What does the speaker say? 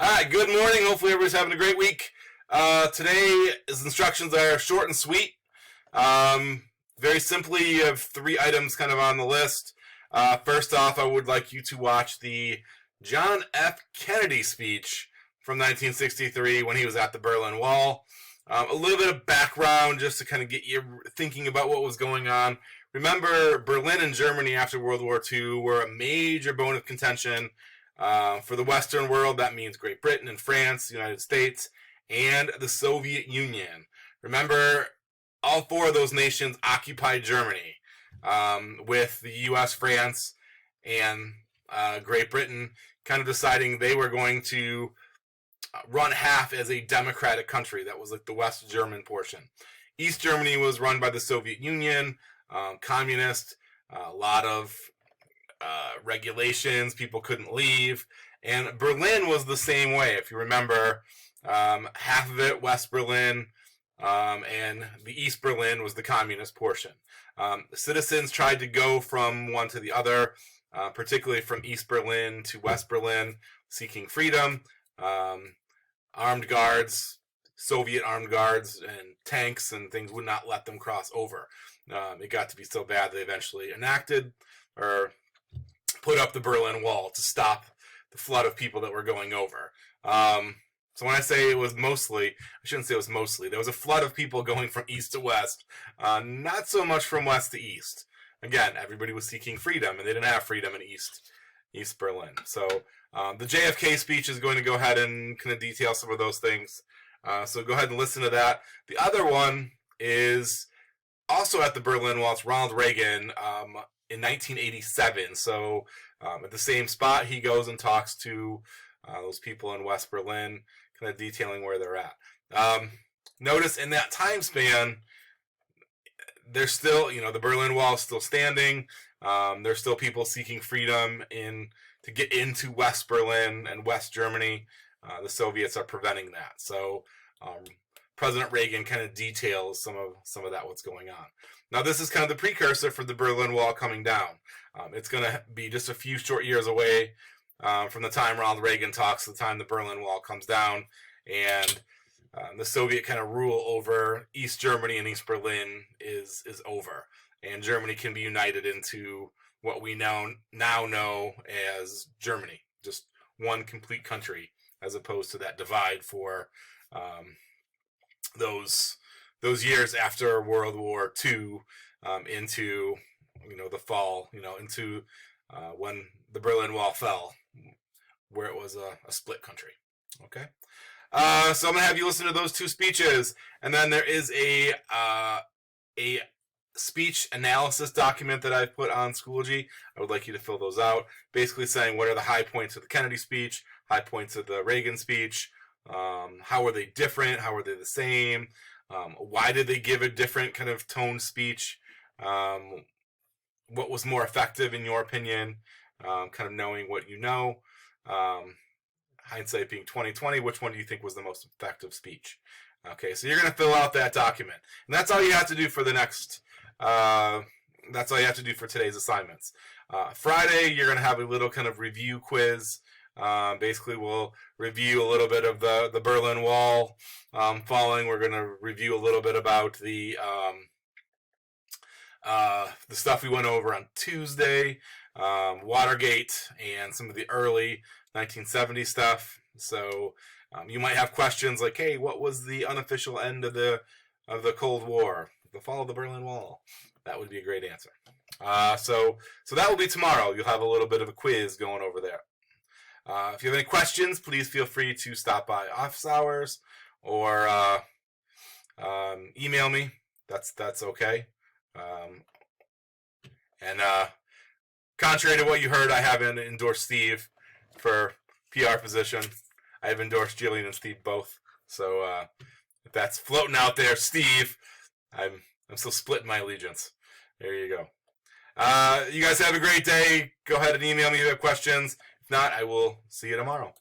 All right, good morning. Hopefully everybody's having a great week. Today's instructions are short and sweet. Very simply, you have 3 items kind of on the list. First off, I would like you to watch the John F. Kennedy speech from 1963 when he was at the Berlin Wall. A little bit of background just to kind of get you thinking about what was going on. Remember, Berlin and Germany after World War II were a major bone of contention. For the Western world, that means Great Britain and France, the United States, and the Soviet Union. Remember, all 4 of those nations occupied Germany, with the U.S., France, and Great Britain kind of deciding they were going to run half as a democratic country. That was like the West German portion. East Germany was run by the Soviet Union, communist, a lot of regulations, people couldn't leave, and Berlin was the same way. If you remember, half of it, West Berlin, and the East Berlin was the communist portion. Citizens tried to go from one to the other, particularly from East Berlin to West Berlin, seeking freedom. Armed guards, Soviet armed guards, and tanks and things would not let them cross over. It got to be so bad they eventually enacted or put up the Berlin Wall to stop the flood of people that were going over. So when I say it was mostly, I shouldn't say it was mostly. There was a flood of people going from east to west, not so much from west to east. Again, everybody was seeking freedom, and they didn't have freedom in East Berlin. So the JFK speech is going to go ahead and kind of detail some of those things. So go ahead and listen to that. The other one is also at the Berlin Wall. It's Ronald Reagan in 1987. So at the same spot, he goes and talks to those people in West Berlin, kind of detailing where they're at. Notice in that time span, there's still, the Berlin Wall is still standing. There's still people seeking freedom to get into West Berlin and West Germany. The Soviets are preventing that. So President Reagan kind of details some of that, what's going on. Now, this is kind of the precursor for the Berlin Wall coming down. It's going to be just a few short years away from the time Ronald Reagan talks to the time the Berlin Wall comes down, and the Soviet kind of rule over East Germany and East Berlin is over, and Germany can be united into what we now know as Germany, just one complete country, as opposed to that divide for those years after World War II into the fall, into when the Berlin Wall fell, where it was a split country. Okay, so I'm gonna have you listen to those 2 speeches, and then there is a speech analysis document that I've put on Schoology. I would like you to fill those out, basically saying what are the high points of the Kennedy speech, high points of the Reagan speech, how are they different, how are they the same, why did they give a different kind of tone speech, what was more effective in your opinion, kind of knowing what you know, hindsight being 2020, which one do you think was the most effective speech? Okay, so you're going to fill out that document, and that's all you have to do for the next, that's all you have to do for today's assignments. Friday, you're going to have a little kind of review quiz. Basically, we'll review a little bit of the Berlin Wall falling. We're going to review a little bit about the stuff we went over on Tuesday, Watergate, and some of the early 1970s stuff. So you might have questions like, hey, what was the unofficial end of the Cold War? The fall of the Berlin Wall. That would be a great answer. So that will be tomorrow. You'll have a little bit of a quiz going over there. If you have any questions, please feel free to stop by office hours or email me. That's okay. And contrary to what you heard, I haven't endorsed Steve for PR position. I have endorsed Jillian and Steve both. So if that's floating out there, Steve, I'm still splitting my allegiance. There you go. You guys have a great day. Go ahead and email me if you have questions. If not, I will see you tomorrow.